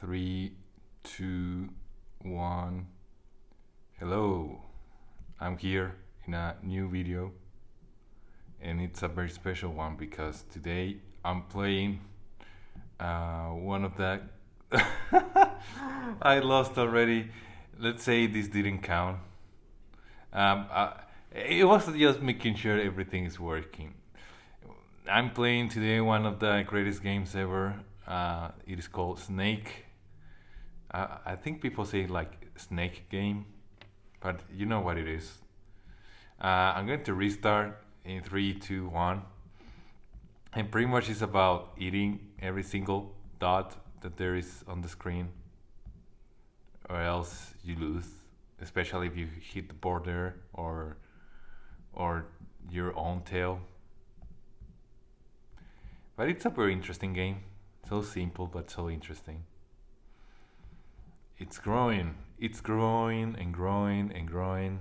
Three, two, one. Hello, I'm here in a new video, and it's a very special one because today I'm playing one of the. I lost already. Let's say this didn't count. Um, uh, it was just making sure everything is working. I'm playing today one of the greatest games ever. It is called Snake. I think people say like Snake game, but you know what it is. I'm going to restart in three, two, one, and pretty much it's about eating every single dot that there is on the screen, or else you lose. Especially if you hit the border or your own tail. But it's a very interesting game. So simple but so interesting. It's growing. It's growing and growing and growing.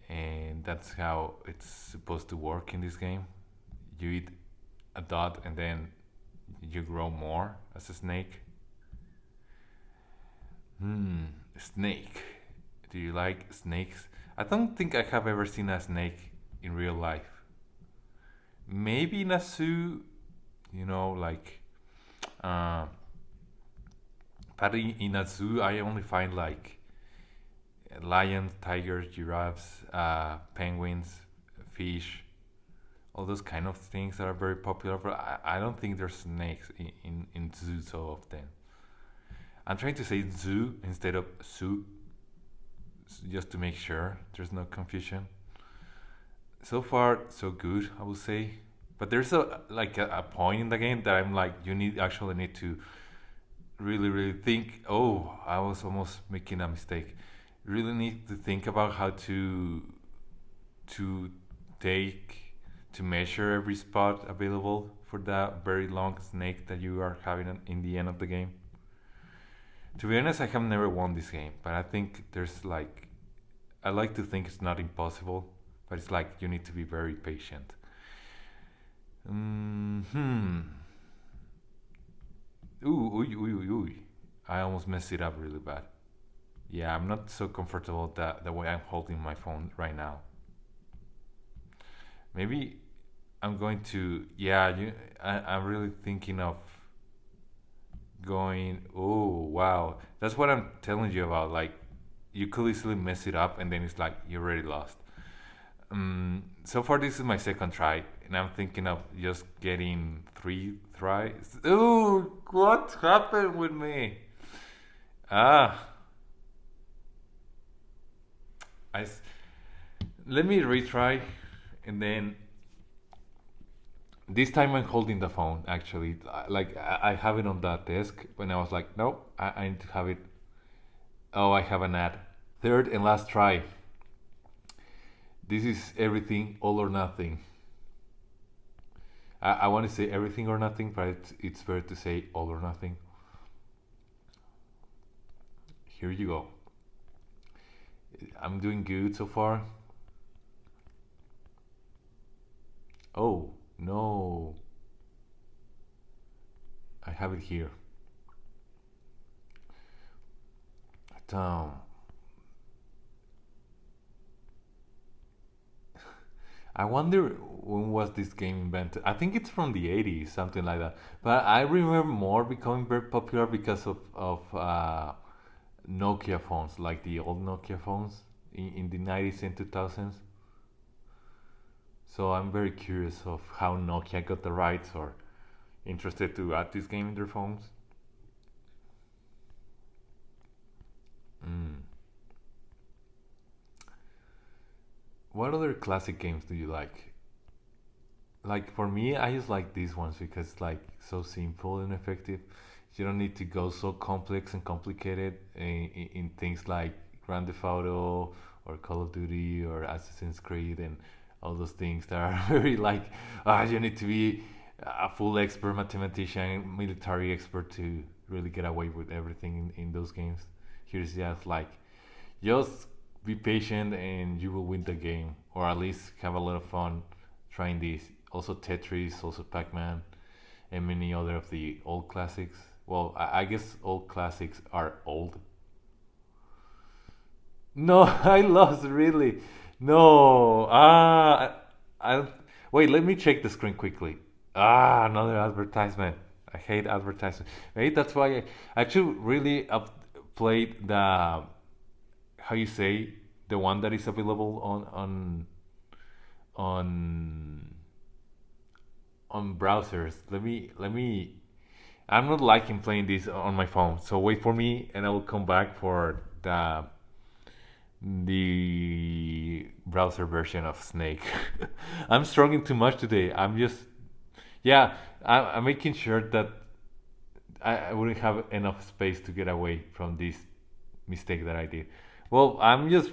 And that's how it's supposed to work in this game. You eat a dot and then you grow more as a snake. Snake. Do you like snakes? I don't think I have ever seen a snake in real life. Maybe in a zoo, like uh, but in a zoo, I only find like lions, tigers, giraffes, penguins, fish, all those kind of things that are very popular. But I don't think there's snakes in zoos so often. I'm trying to say zoo instead of zoo, just to make sure there's no confusion. So far, so good, I would say. But there's a point in the game that I'm like, you need to really really think. Oh, I was almost making a mistake. Really need to think about how to take to measure every spot available for that very long snake that you are having in the end of the game. To be honest, I have never won this game, but I think there's like, I like to think it's not impossible, but it's like you need to be very patient. Hmm. Ooh, ooh, ooh, ooh, ooh. I almost messed it up really bad. Yeah, I'm not so comfortable that the way I'm holding my phone right now. Maybe I'm going to. Yeah, I'm really thinking of going. Oh, wow, that's what I'm telling you about. Like, you could easily mess it up, and then it's like you already lost. So far, this is my second try, and I'm thinking of just getting three tries. Ooh, what happened with me? Ah, I. Let me retry, and then this time I'm holding the phone. Actually, like I have it on that desk. When I was like, nope, I need to have it. Oh, I have an ad. Third and last try. This is everything, all or nothing. I want to say everything or nothing, but it's better to say all or nothing. Here you go. I'm doing good so far. Oh, no. I have it here. Tom. I wonder when was this game invented. I think it's from the 80s, something like that. But I remember more becoming very popular because of Nokia phones, like the old Nokia phones in the 90s and 2000s. So I'm very curious of how Nokia got the rights or interested to add this game in their phones. Mm. What other classic games do you like? Like for me, I just like these ones because it's like so simple and effective. You don't need to go so complex and complicated in things like Grand Theft Auto or Call of Duty or Assassin's Creed and all those things that are very like, you need to be a full expert mathematician, military expert to really get away with everything in those games. Here's just like, just be patient and you will win the game, or at least have a lot of fun trying this. Also Tetris, also Pac-Man, and many other of the old classics. Well, I guess old classics are old. No, I lost really. No. I wait. Let me check the screen quickly. Another advertisement. I hate advertisements. Maybe that's why I actually really played the how you say the one that is available on on browsers. Let me. I'm not liking playing this on my phone. So wait for me, and I will come back for the browser version of Snake. I'm struggling too much today. I'm just yeah. I'm making sure that I wouldn't have enough space to get away from this mistake that I did. Well, I'm just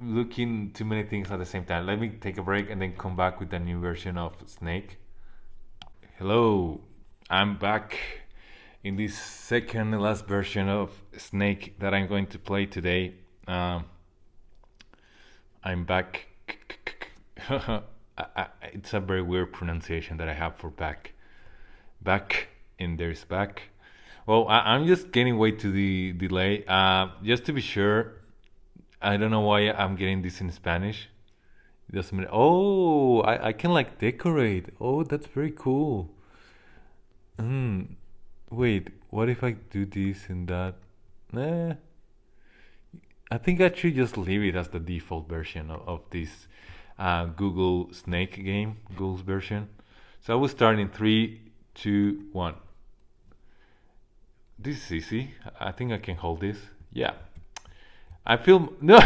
looking too many things at the same time. Let me take a break and then come back with a new version of Snake. Hello, I'm back in this second and last version of Snake that I'm going to play today. I'm back. It's a very weird pronunciation that I have for back. Back, and there's back. Well, I'm just getting way to the delay. Just to be sure, I don't know why I'm getting this in Spanish. It doesn't mean. Oh, I can like decorate. Oh, that's very cool. Hmm. Wait, what if I do this and that? Nah. I think I should just leave it as the default version of this Google Snake game, Google's version. So I will start in three, two, one. This is easy. I think I can hold this. Yeah. I feel no.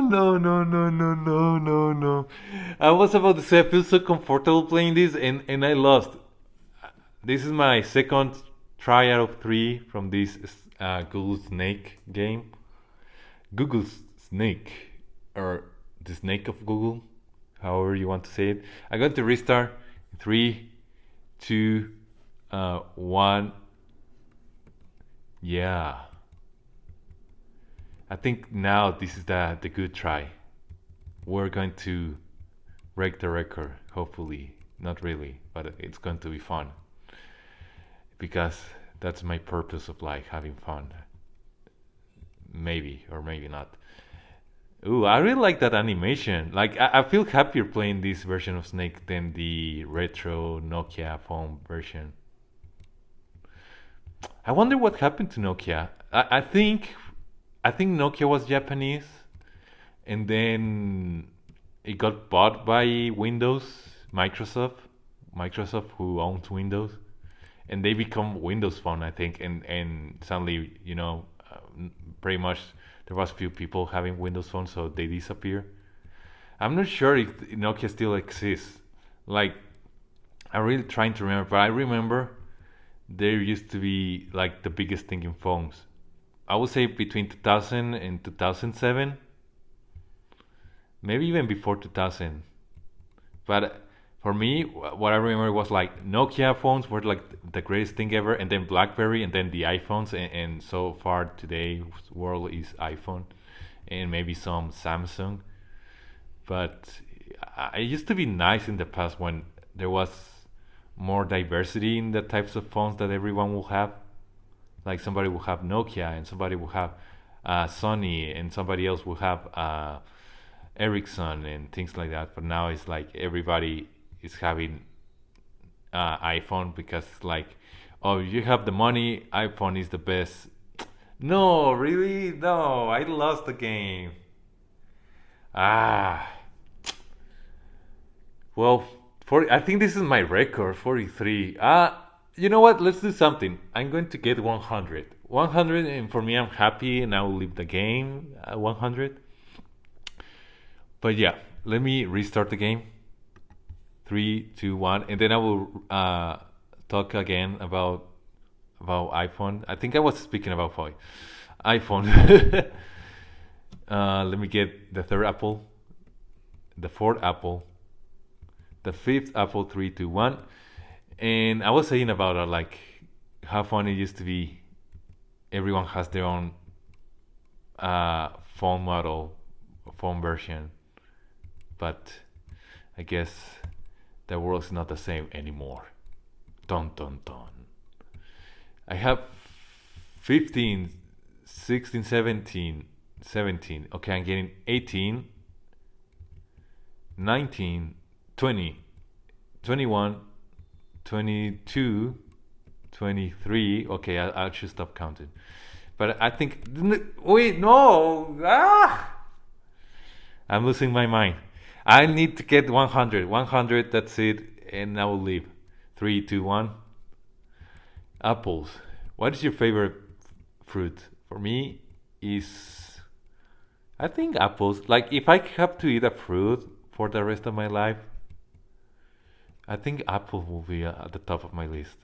No, no, no, no, no, no, no. I was about to say I feel so comfortable playing this, and I lost. This is my second try out of three from this Google Snake game. Google Snake, or the Snake of Google, however you want to say it. I'm going to restart. Three, two, one. Yeah. I think now this is the good try. We're going to break the record, hopefully. Not really, but it's going to be fun. Because that's my purpose of life, having fun. Maybe, or maybe not. Ooh, I really like that animation. Like, I feel happier playing this version of Snake than the retro Nokia phone version. I wonder what happened to Nokia. I think Nokia was Japanese, and then it got bought by Windows, Microsoft, Microsoft who owns Windows, and they become Windows Phone, I think, and suddenly, pretty much there was few people having Windows Phone, so they disappear. I'm not sure if Nokia still exists. Like, I'm really trying to remember, but I remember there used to be like the biggest thing in phones. I would say between 2000 and 2007, maybe even before 2000. But for me, what I remember was like Nokia phones were like the greatest thing ever, and then BlackBerry, and then the iPhones, and so far today's world is iPhone, and maybe some Samsung. But it used to be nice in the past when there was more diversity in the types of phones that everyone will have. Like somebody will have Nokia, and somebody will have Sony, and somebody else will have Ericsson and things like that. But now it's like everybody is having iPhone because like, oh, you have the money, iPhone is the best. No, really? No, I lost the game. Ah, well, I think this is my record, 43. You know what? Let's do something. I'm going to get 100. 100, and for me, I'm happy, and I will leave the game at 100. But yeah, let me restart the game. Three, two, one, and then I will talk again about iPhone. I think I was speaking about iPhone. Let me get the third Apple, the fourth Apple, the fifth Apple. Three, two, one, and I was saying about like how fun it used to be. Everyone has their own phone model, phone version, but I guess the world is not the same anymore. Dun dun dun. I have 15, 16, 17, 17. Okay, I'm getting 18, 19, 20, 21, 22, 23. Okay, I should stop counting. But I think. Wait, no! I'm losing my mind. I need to get 100. 100, that's it, and I will leave. 3, 2, 1. Apples. What is your favorite fruit? For me, is. I think apples. Like, if I have to eat a fruit for the rest of my life, I think apple will be at the top of my list.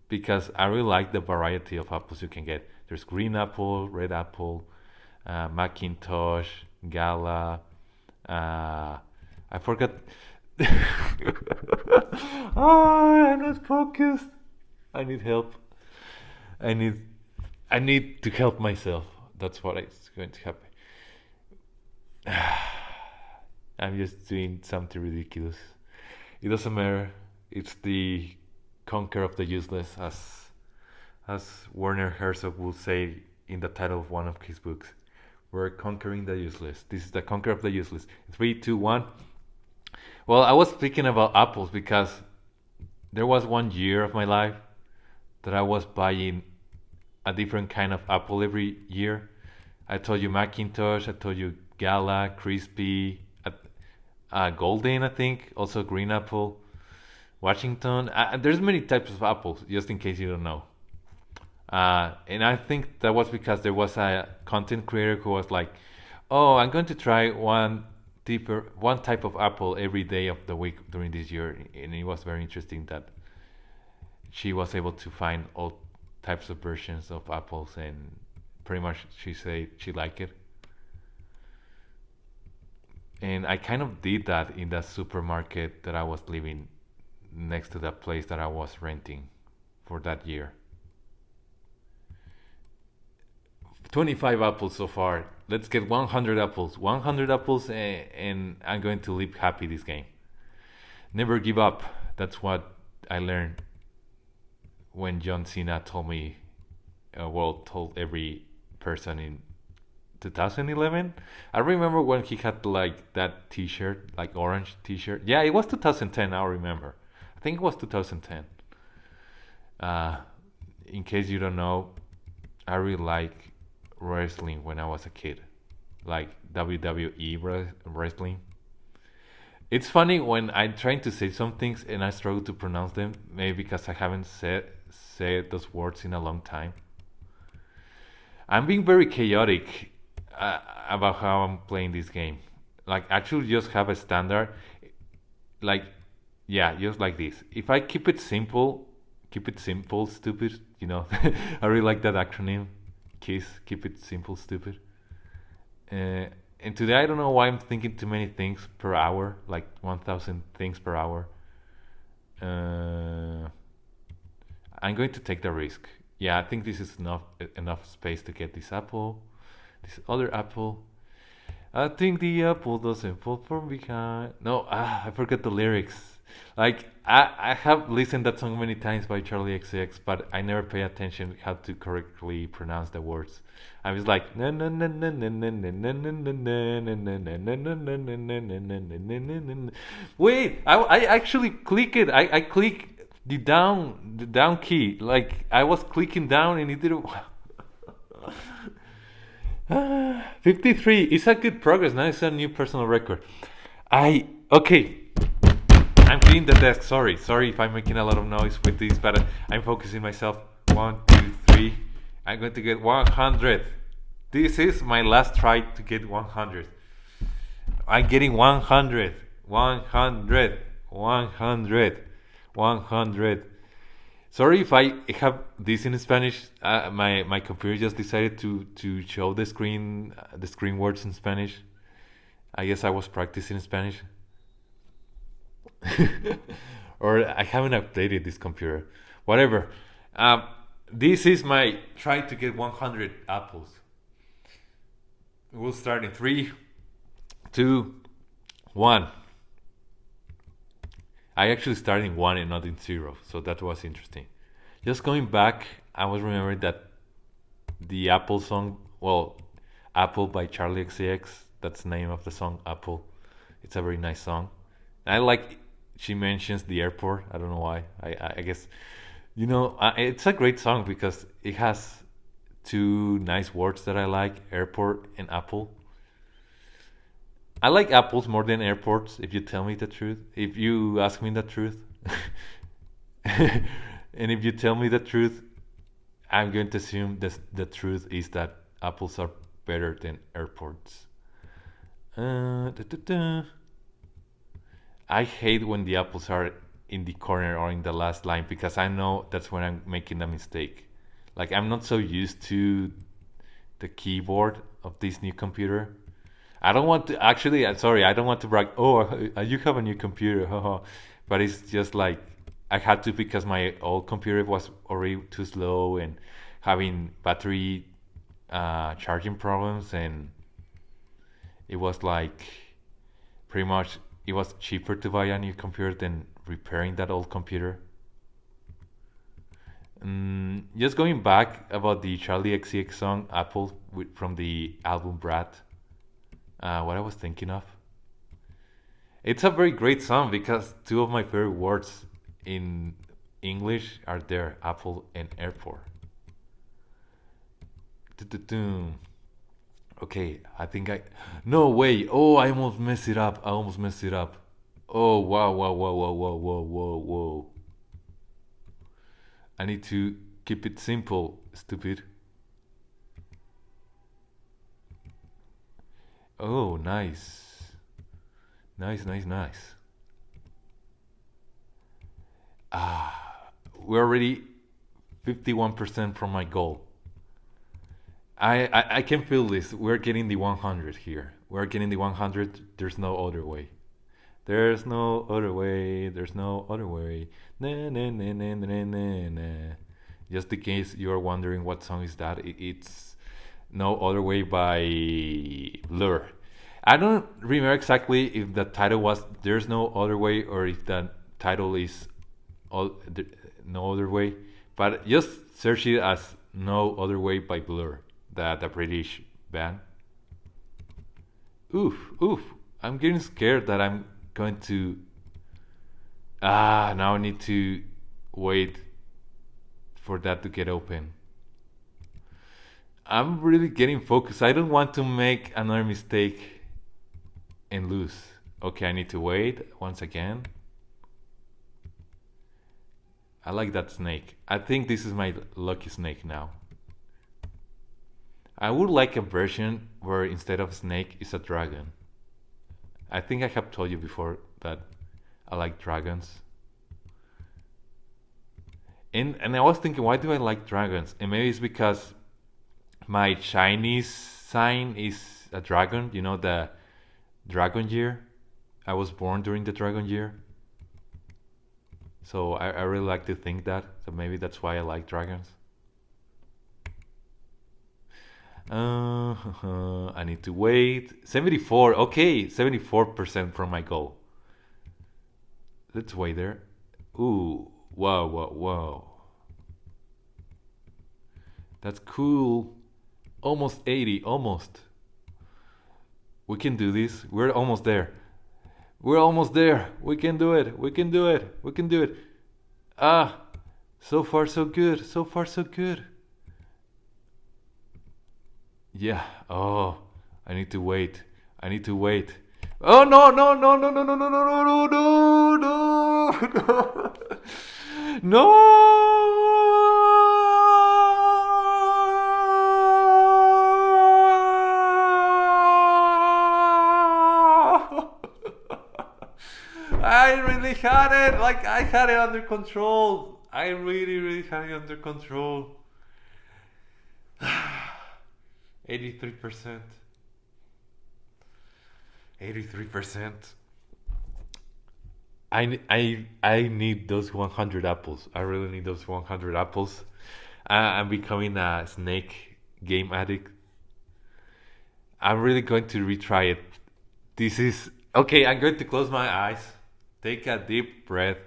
Because I really like the variety of apples you can get. There's green apple, red apple, Macintosh, Gala. I forgot. I'm not focused. I need help. I need. I need to help myself. That's what is going to happen. I'm just doing something ridiculous. It doesn't matter. It's the conquer of the useless, as Werner Herzog will say in the title of one of his books. We're conquering the useless. This is the conquer of the useless. 3, 2, 1. Well, I was speaking about apples because there was one year of my life that I was buying a different kind of apple every year. I told you Macintosh, I told you Gala, Crispy, Golden, I think, also green apple, Washington. There's many types of apples, just in case you don't know. And I think that was because there was a content creator who was like, "Oh, I'm going to try one type of apple every day of the week during this year," and it was very interesting that she was able to find all types of versions of apples, and pretty much she said she liked it. And I kind of did that in the supermarket that I was living next to the place that I was renting for that year. 25 apples so far. Let's get 100 apples. 100 apples, and I'm going to live happy this game. Never give up. That's what I learned when Stein-Siena told me, told every person in 2011. I remember when he had like that T-shirt, like orange T-shirt. Yeah, it was 2010. I remember. I think it was 2010. In case you don't know, I really like wrestling when I was a kid, like WWE wrestling. It's funny when I'm trying to say some things and I struggle to pronounce them, maybe because I haven't said those words in a long time. I'm being very chaotic about how I'm playing this game. Like, actually, just have a standard. Like, yeah, just like this. If I keep it simple, stupid. You know, I really like that acronym. KISS, keep it simple, stupid. And today I don't know why I'm thinking too many things per hour, like 1,000 things per hour. I'm going to take the risk. Yeah, I think this is enough space to get this apple, this other apple. I think the apple doesn't fall from behind. No, I forgot the lyrics. Like, I have listened that song many times by Charlie XCX, but I never pay attention how to correctly pronounce the words. I was like, wait, I actually click it. I click the down key. Like, I was clicking down and it didn't. 53. It's a good progress. Now it's a new personal record. Okay. I'm cleaning the desk. Sorry if I'm making a lot of noise with this, but I'm focusing myself. 1, 2, 3. I'm going to get 100. This is my last try to get 100. I'm getting 100. 100. 100. 100. Sorry if I have this in Spanish. My computer just decided to show the screen words in Spanish. I guess I was practicing Spanish. Or I haven't updated this computer. Whatever. This is my try to get 100 apples. We'll start in 3, 2, 1. I actually started in one and not in zero, so that was interesting. Just going back, I was remembering that the Apple song, well, Apple by Charlie XCX, that's the name of the song, Apple. It's a very nice song. I like she mentions the airport. I don't know why. I guess it's a great song because it has two nice words that I like: airport and apple. I like apples more than airports. If you tell me the truth, if you ask me the truth, and if you tell me the truth, I'm going to assume that the truth is that apples are better than airports. Da, da, da. I hate when the apples are in the corner or in the last line because I know that's when I'm making a mistake. Like I'm not so used to the keyboard of this new computer. I don't want to actually. I'm sorry. I don't want to brag. Oh, you have a new computer, but it's just like I had to because my old computer was already too slow and having battery charging problems, and it was like pretty much it was cheaper to buy a new computer than repairing that old computer. Just going back about the Charlie XCX song Apple from the album Brat, what I was thinking of. It's a very great song because two of my favorite words in English are there, Apple and airport. Du-du-dum. Okay, I think I. No way! Oh, I almost messed it up. I almost messed it up. Oh, wow, wow, wow, wow, wow, wow, whoa, whoa. I need to keep it simple, stupid. Oh, nice. Nice, nice, nice. We're already 51% from my goal. I can feel this. We're getting the 100 here. We're getting the 100. There's no other way. There's no other way. There's no other way. Na, na, na, na, na, na, na. Just in case you are wondering what song is that, it's No Other Way by Blur. I don't remember exactly if the title was There's No Other Way or if the title is No Other Way, but just search it as No Other Way by Blur, the British band. Oof, oof. I'm getting scared that I'm going to. Now I need to wait for that to get open. I'm really getting focused. I don't want to make another mistake and lose. Okay, I need to wait once again. I like that snake. I think this is my lucky snake now. I would like a version where instead of snake is a dragon. I think I have told you before that I like dragons. And I was thinking, why do I like dragons? And maybe it's because my Chinese sign is a dragon. You know, the dragon year. I was born during the dragon year. So I really like to think that. So maybe that's why I like dragons. I need to wait. 74. Okay, 74% from my goal. Let's wait there. Ooh, wow, wow, wow. That's cool. Almost 80, almost. We can do this. We're almost there. We're almost there. We can do it. We can do it. We can do it. Ah, so far so good. So far so good. Yeah. Oh, I need to wait. I need to wait. Oh no no no no no no no no no no no no no. I really had it. Like I had it under control. I really really had it under control. 83%. 83%. I need those 100 apples. I really need those 100 apples. I'm becoming a snake game addict. I'm really going to retry it. This is okay. I'm going to close my eyes Take a deep breath.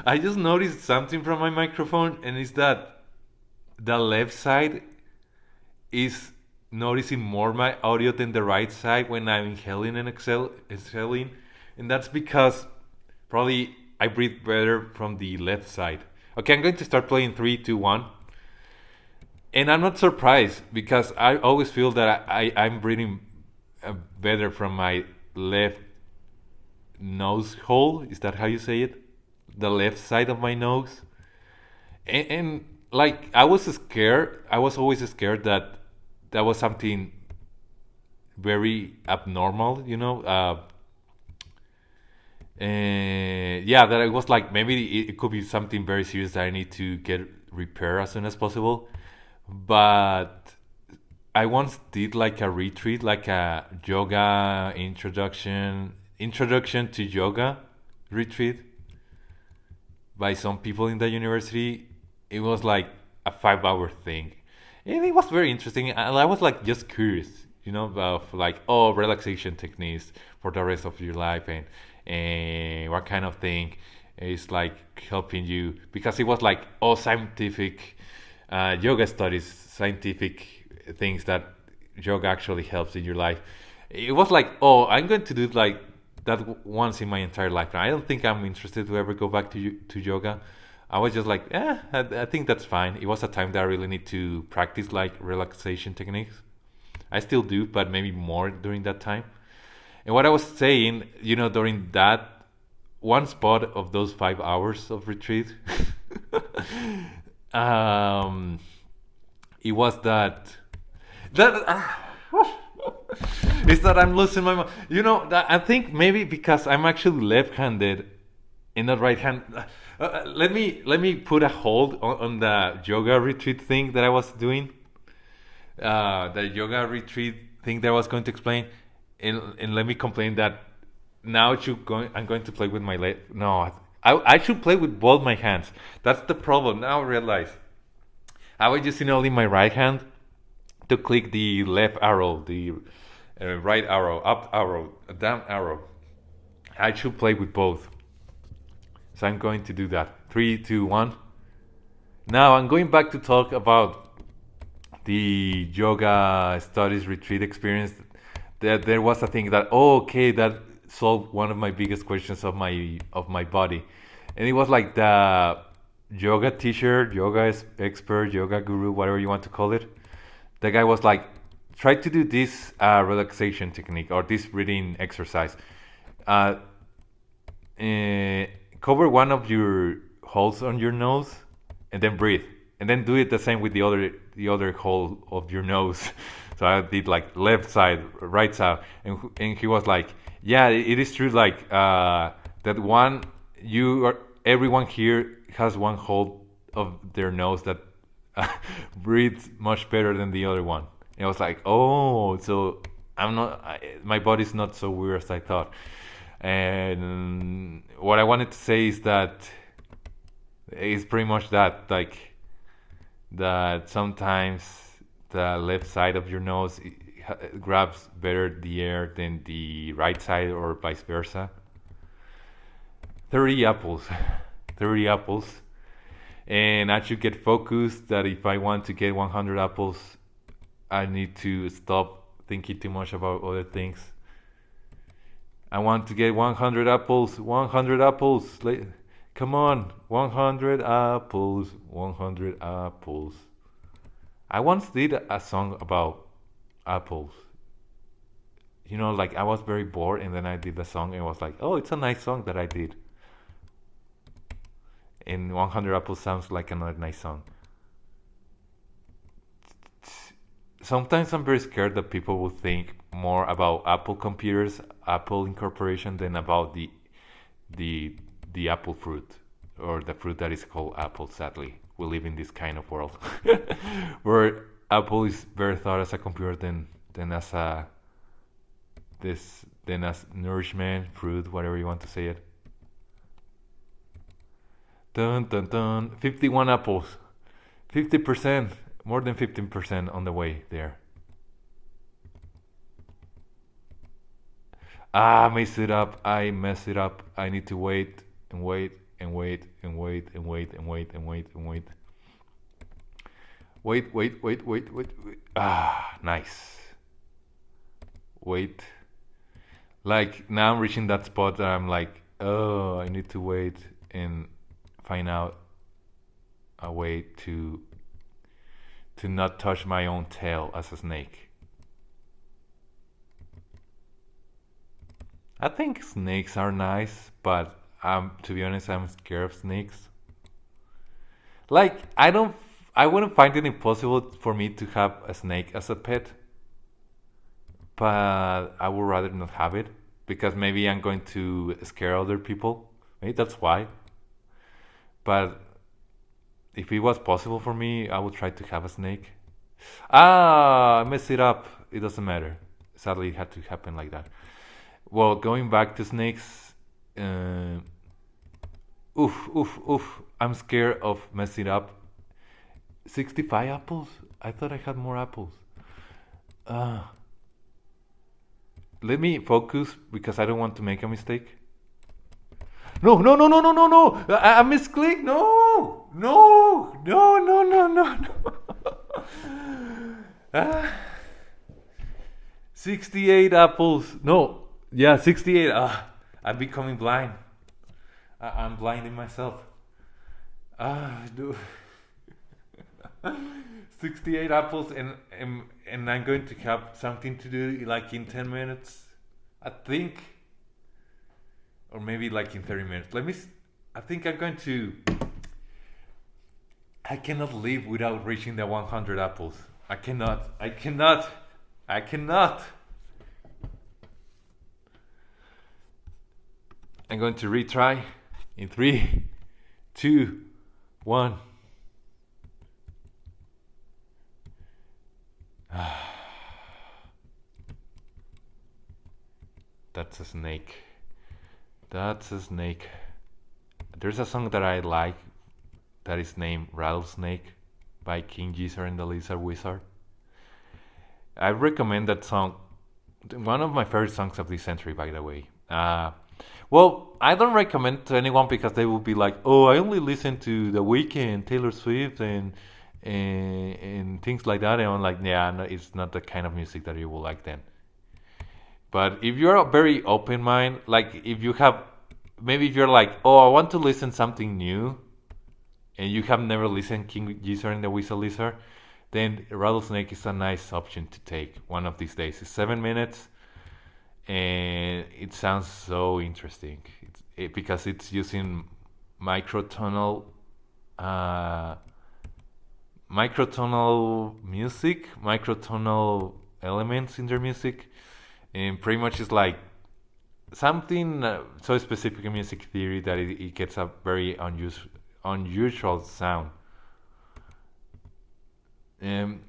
I just noticed something from my microphone, and it's that the left side is noticing more my audio than the right side when I'm inhaling and exhaling, and that's because probably I breathe better from the left side. Okay, I'm going to start playing 3, 2, 1, and I'm not surprised because I always feel that I'm breathing better from my left nose hole. Is that how you say it? The left side of my nose, and like I was scared. I was always scared that that was something very abnormal, and yeah, that I was like maybe it could be something very serious that I need to get repaired as soon as possible. But I once did like a retreat, like a yoga introduction to yoga retreat by some people in the university. It was like a 5 hour thing. And it was very interesting. And I was like just curious, about like, oh, relaxation techniques for the rest of your life and what kind of thing is like helping you. Because it was like all scientific yoga studies, scientific things that yoga actually helps in your life. It was like, oh, I'm going to do like that once in my entire life. I don't think I'm interested to ever go back to yoga. I was just like, I think that's fine. It was a time that I really need to practice like relaxation techniques. I still do, but maybe more during that time. And what I was saying, during that one spot of those 5 hours of retreat, um, it was that is that I'm losing my mind. That I think maybe because I'm actually left-handed and not right-hand. Let me put a hold on the yoga retreat thing that I was doing. The yoga retreat thing that I was going to explain, and let me complain that now I'm going to play with my left. No, I should play with both my hands. That's the problem. Now I realize I was using only my right hand to click the left arrow, the right arrow, up arrow, down arrow. I should play with both. So I'm going to do that. 3, 2, 1. Now I'm going back to talk about the yoga studies retreat experience. That there was a thing that that solved one of my biggest questions of my body, and it was like the yoga teacher, expert, yoga guru, whatever you want to call it. The guy was like, try to do this relaxation technique or this breathing exercise. Uh, Cover one of your holes on your nose and then breathe, and then do it the same with the other hole of your nose. So I did like left side, right side, and he was like, yeah, it is true, like that one everyone here has one hole of their nose that breathes much better than the other one. And I was like, oh, so my body's not so weird as I thought. And what I wanted to say is that it's pretty much that, like, that sometimes the left side of your nose grabs better the air than the right side, or vice versa. 30 apples. 30 apples. And I should get focused that if I want to get 100 apples, I need to stop thinking too much about other things. I want to get 100 apples. 100 apples. Come on. 100 apples. 100 apples. I once did a song about apples. Like I was very bored, and then I did the song and I was like, oh, it's a nice song that I did. And 100 apples sounds like another nice song. Sometimes I'm very scared that people will think more about Apple computers, Apple Incorporation, than about the apple fruit, or the fruit that is called apple. Sadly, we live in this kind of world where Apple is better thought as a computer than as this then as nourishment, fruit, whatever you want to say it. Dun dun dun. 51 apples. 50%. More than 15% on the way there. Ah, I messed it up. I messed it up. I need to wait and wait and wait and wait and wait and wait and wait and wait. Wait, wait, wait, wait, wait, wait. Ah, nice. Wait. Like now I'm reaching that spot that I'm like, oh, I need to wait and find out a way to not touch my own tail as a snake. I think snakes are nice, but to be honest, I'm scared of snakes. Like I wouldn't find it impossible for me to have a snake as a pet, but I would rather not have it because maybe I'm going to scare other people. Maybe that's why. But if it was possible for me, I would try to have a snake. Ah, I messed it up. It doesn't matter. Sadly, it had to happen like that. Well, going back to snakes, uh, oof, oof, oof. I'm scared of messing up. 65 apples? I thought I had more apples. Uh, Let me focus because I don't want to make a mistake. No, no, no, no, no, no, no! I misclicked! No! No! No, no, no, no, no! Ah, 68 apples. No, yeah, 68. I'm becoming blind. I'm blinding myself. Dude. 68 apples and I'm going to have something to do like in 10 minutes. I think. Or maybe like in 30 minutes. I think I'm going to. I cannot live without reaching the 100 apples. I cannot. I cannot. I cannot. I'm going to retry in 3, 2, 1. That's a snake. That's a snake. There's a song that I like that is named Rattlesnake by King Gizzard and the Lizard Wizard. I recommend that song. One of my favorite songs of this century, by the way. Well, I don't recommend it to anyone because they will be like, "Oh, I only listen to The Weeknd, Taylor Swift, and things like that." And I'm like, "Yeah, no, it's not the kind of music that you will like then." But if you're a very open mind, like if you have, maybe if you're like, "Oh, I want to listen something new," and you have never listened King Gizzard and the Wizard Lizard, then Rattlesnake is a nice option to take one of these days. It's 7 minutes, and it sounds so interesting. Because it's using microtonal, uh, microtonal music, microtonal elements in their music, and pretty much it's like something so specific in music theory that it gets a very unusual sound. Um,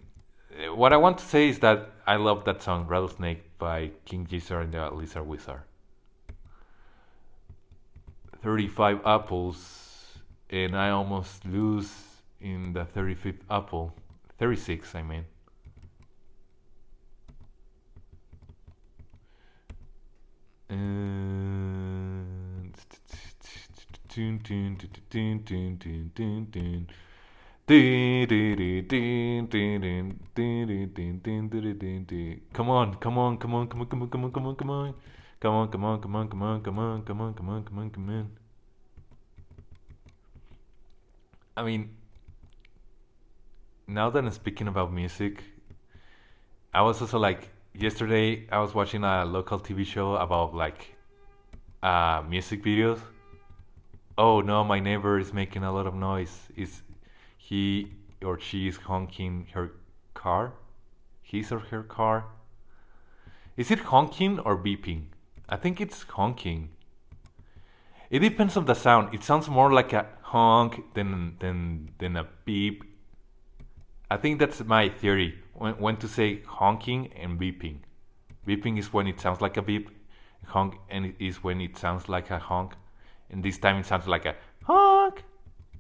what I want to say is that I love that song Rattlesnake by King Gizzard and the Lizard Wizard. 35 apples, and I almost lose in the 35th apple. 36, I mean. Tune, tune, tune, tune, tune, tune, tune, tune. Come on, come on, come on, come on, come on, come on, come on, come on. Come on, come on, come on, come on, come on, come on, come on, come on, come on. I mean, now that I'm speaking about music, I was also like, yesterday I was watching a local TV show about like music videos. Oh no, my neighbor is making a lot of noise. Is he or she is honking her car? His or her car? Is it honking or beeping? I think it's honking. It depends on the sound. It sounds more like a honk than a beep. I think that's my theory. When to say honking and beeping. Beeping is when it sounds like a beep, Honk and it is when it sounds like a honk, and this time it sounds like a honk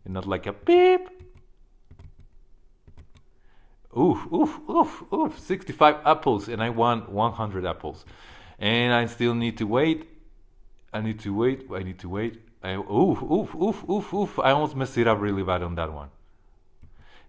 and not like a beep. Oof, oof, oof, oof. 65 apples, and I want 100 apples. And I still need to wait. I need to wait. I need to wait. Oof, oof, oof, oof, oof. I almost messed it up really bad on that one.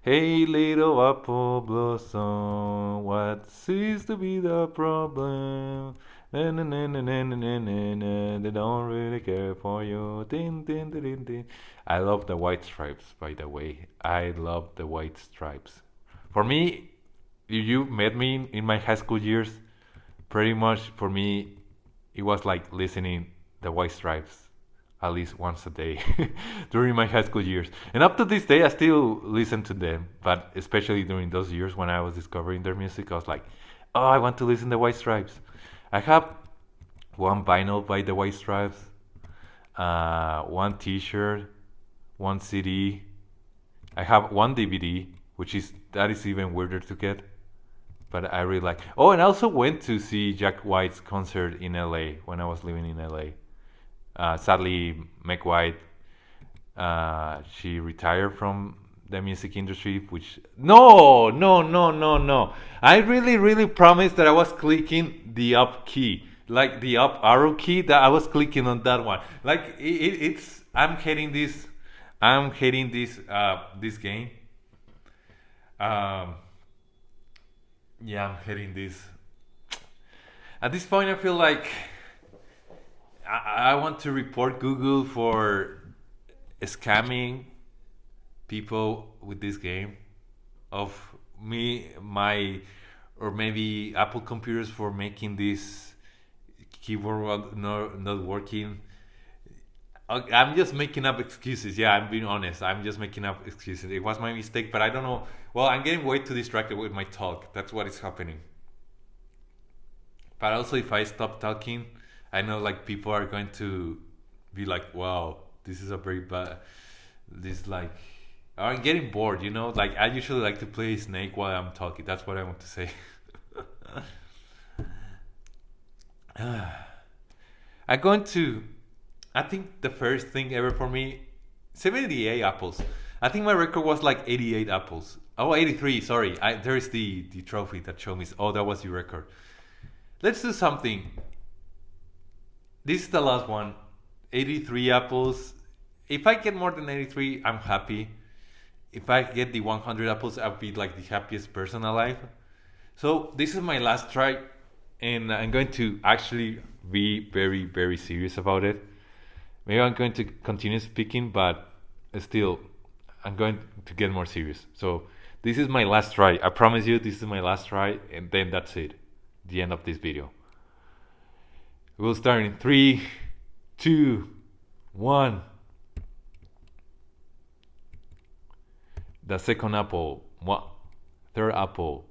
Hey, little apple blossom, what seems to be the problem? Na, na, na, na, na, na, na, na, na, they don't really care for you. Din, din, din, din, din. I love the white stripes, by the way. I love the white stripes. For me, if you met me in my high school years, pretty much for me, it was like listening the White Stripes at least once a day during my high school years. And up to this day, I still listen to them. But especially during those years when I was discovering their music, I was like, oh, I want to listen to the White Stripes. I have one vinyl by the White Stripes, one T-shirt, one CD. I have one DVD, which is that is even weirder to get, but I really like. Oh, and I also went to see Jack White's concert in LA when I was living in LA. Sadly, Meg White, she retired from the music industry, which no, no, no, no, no. I really, really promised that I was clicking the up key, like the up arrow key. That I was clicking on that one. Like it's. I'm hating this. I'm hating this game. Um, yeah, I'm hating this. At this point, I feel like I want to report Google for scamming people with this game of me, my, or maybe Apple computers for making this keyboard not working. I'm just making up excuses. Yeah, I'm being honest. I'm just making up excuses. It was my mistake, but I don't know. Well, I'm getting way too distracted with my talk. That's what is happening. But also, if I stop talking, I know like people are going to be like, "Wow, this is a very bad." This like, I'm getting bored. You know, like I usually like to play Snake while I'm talking. That's what I want to say. I'm going to. I think the first thing ever for me, 78 apples. I think my record was like 88 apples. Oh, 83, sorry. There's the trophy that showed me. Oh, that was your record. Let's do something. This is the last one. 83 apples. If I get more than 83, I'm happy. If I get the 100 apples, I'll be like the happiest person alive. So this is my last try. And I'm going to actually be very, very serious about it. Maybe I'm going to continue speaking, but still, I'm going to get more serious. So this is my last try. I promise you, this is my last try, and then that's it. The end of this video. We'll start in 3, 2, 1. The second apple. Third apple.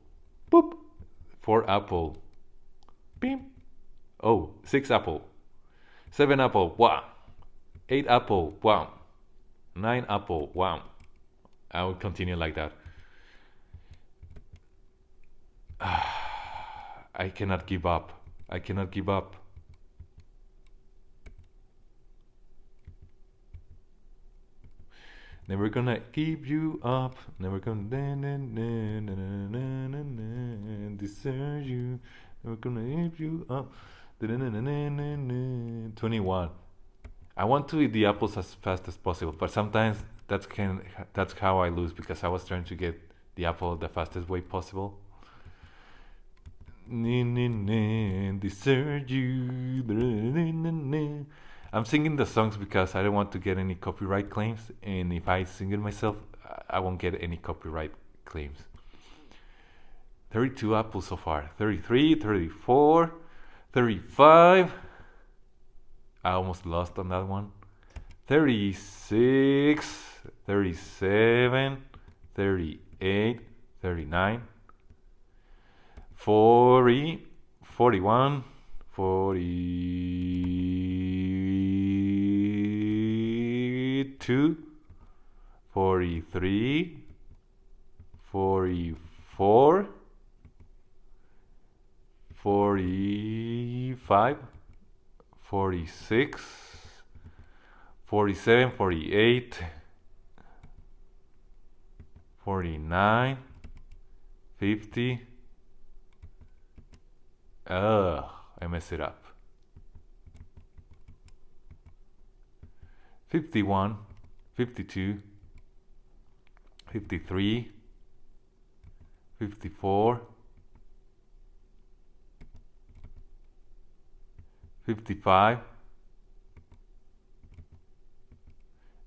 Boop. Fourth apple. Beep. Oh, 6 apple. 7 apple. Wah. 8 apple, wow. 9 apple, wow. I will continue like that. I cannot give up. I cannot give up. Never gonna keep you up. Never gonna desert you. Never gonna keep you up. 21. I want to eat the apples as fast as possible, but sometimes that's how I lose because I was trying to get the apple the fastest way possible. Desert you. I'm singing the songs because I don't want to get any copyright claims, and if I sing it myself, I won't get any copyright claims. 32 apples so far. 33, 34, 35. I almost lost on that one. 36, 37, 38, 39, 40, 41, 42, 43, 44, 45, 46, 47, 48, 49, 50. Ugh, I messed it up. 51, 52, 53, 54, 55,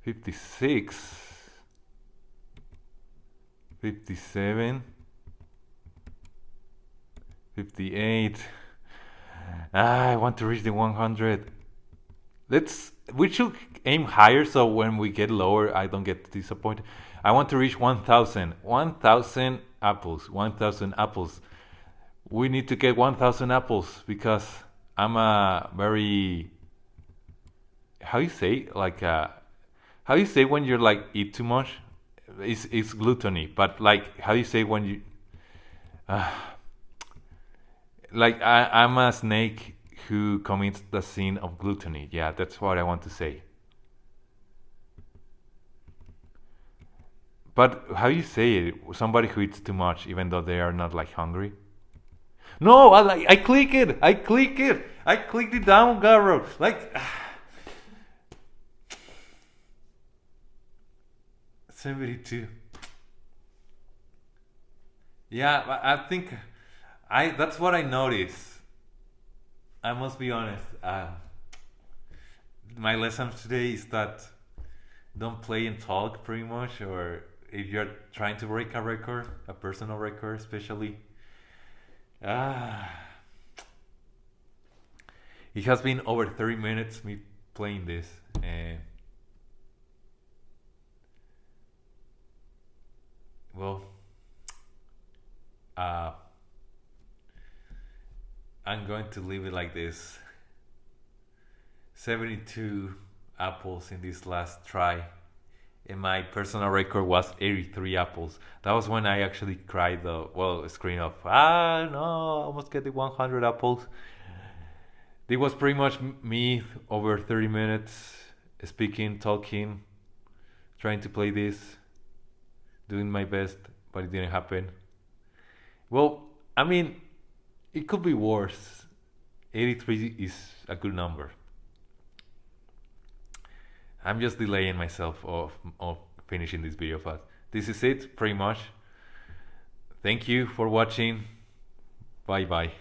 56, 57, 58. I want to reach the 100. We should aim higher so when we get lower I don't get disappointed. I want to reach 1000. 1000 apples. 1000 apples. We need to get 1000 apples because I'm a very, how you say, like how you say when you're like eat too much? It's gluttony, but like how you say when you uh, like I'm a snake who commits the sin of gluttony. Yeah, that's what I want to say. But how you say it? Somebody who eats too much, even though they are not like hungry. No, I click it. I click it. I clicked it down, Garo. Like 72. Yeah, I think I that's what I noticed. I must be honest. My lesson today is that don't play and talk pretty much, or if you're trying to break a record, a personal record, especially. Ah, it has been over 30 minutes me playing this, and well, uh, I'm going to leave it like this. 72 apples in this last try, and my personal record was 83 apples. That was when I actually cried the screen of no, I almost get the 100 apples. It was pretty much me over 30 minutes speaking, talking, trying to play this, doing my best, but it didn't happen. Well, I mean, it could be worse. 83 is a good number. I'm just delaying myself of finishing this video, but this is it pretty much. Thank you for watching. Bye bye.